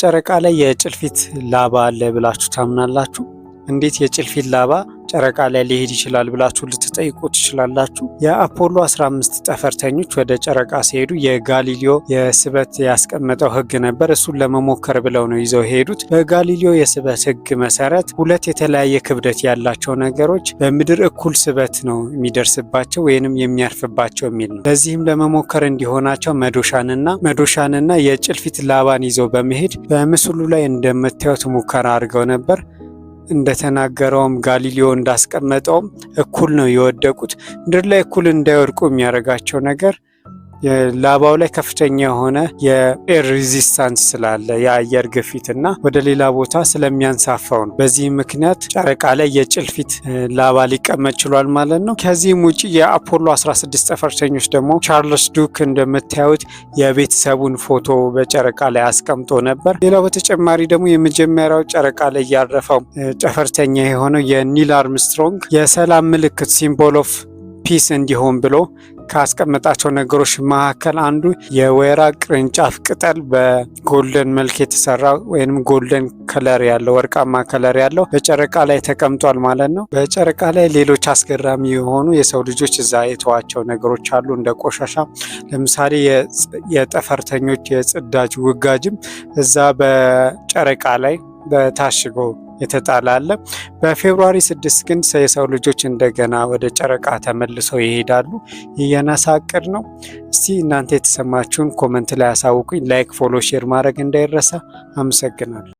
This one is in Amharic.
በጨረቃ ላይ የጭልፊት ላባ አለ ብላችሁ ታምናላችሁ? እንዴት የጭልፊት ላባ ጨረቃ ላይ ሊሄድ ይችላል ብላችሁ ልትጠይቁ ትችላላችሁ። የአፖሎ 15 ጠፈርተኞች ወደ ጨረቃ ሲሄዱ የጋሊሊዮ የስበት ያስቀመጠው ሕግ ነበር። እሱን ለመሞከር ብለው ነው ይዘው ሄዱት። በጋሊሊዮ የስበት ሕግ መሰረት ሁለት የተለያየ ክብደት ያላቸው ነገሮች በምድር እኩል ስበት ነው የሚደርስባቸው ወይንም የሚያርፍባቸው የሚል ነው። ለዚህም ለመሞከር እንዲሆናቸው መዶሻንና የጭልፊት ላባን ይዘው በመሄድ በምስሉ ላይ እንደምታዩት ሙከራ አድርገው ነበር። እንደተናገረውም ጋሊሊዮ እንዳስቀመጠውም እኩል ነው የወደቁት። ምድር ላይ እኩል እንዳይወድቁ የሚያደርጋቸው ነገር ላባው ላይ ከፍተኛ የሆነ የኤር ሬዚስታንስ ስላለ የአየር ግፊትና ወደ ሌላ ቦታ ስለሚያንሳፋው ነው። በዚህ ምክንያት ጨረቃ ላይ የጭልፊት ላባ ሊቀመጥ ችሏል ማለት ነው። ከዚህም ውጭ የአፖሎ 16 ጠፈርተኞች ደግሞ ቻርልስ ዱክ እንደምታዩት የቤተሰቡን ፎቶ በጨረቃ ላይ አስቀምጦ ነበር። ሌላው በተጨማሪ ደግሞ የመጀመሪያው ጨረቃ ላይ ያረፈው ጠፈርተኛ የሆነው የኒል አርምስትሮንግ የሰላም ምልክት ሲምቦል ኦፍ ፒስ እንዲሆን ብሎ ካስቀመጣቸው ነገሮች መካከል አንዱ የወይራ ቅርንጫፍ ቅጠል በጎልደን መልክ የተሰራ ወይም ጎልደን ከለር ያለው ወርቃማ ከለር ያለው በጨረቃ ላይ ተቀምጧል ማለት ነው። በጨረቃ ላይ ሌሎች አስገራሚ የሆኑ የሰው ልጆች እዛ የተዋቸው ነገሮች አሉ እንደ ቆሻሻ። ለምሳሌ የጠፈርተኞች የጽዳጅ ውጋጅም እዛ በጨረቃ ላይ በታሽጎ የተጣላለ። በፌብሩዋሪ 6 ግን የሰው ልጆች እንደገና ወደ ጨረቃ ተመልሰው ይሄዳሉ። የናሳ እቅድ ነው። እስቲ እናንተ የተሰማችሁን ኮመንት ላይ አሳውቁኝ። ላይክ፣ ፎሎ፣ ሼር ማድረግ እንዳይረሳ። አመሰግናለሁ።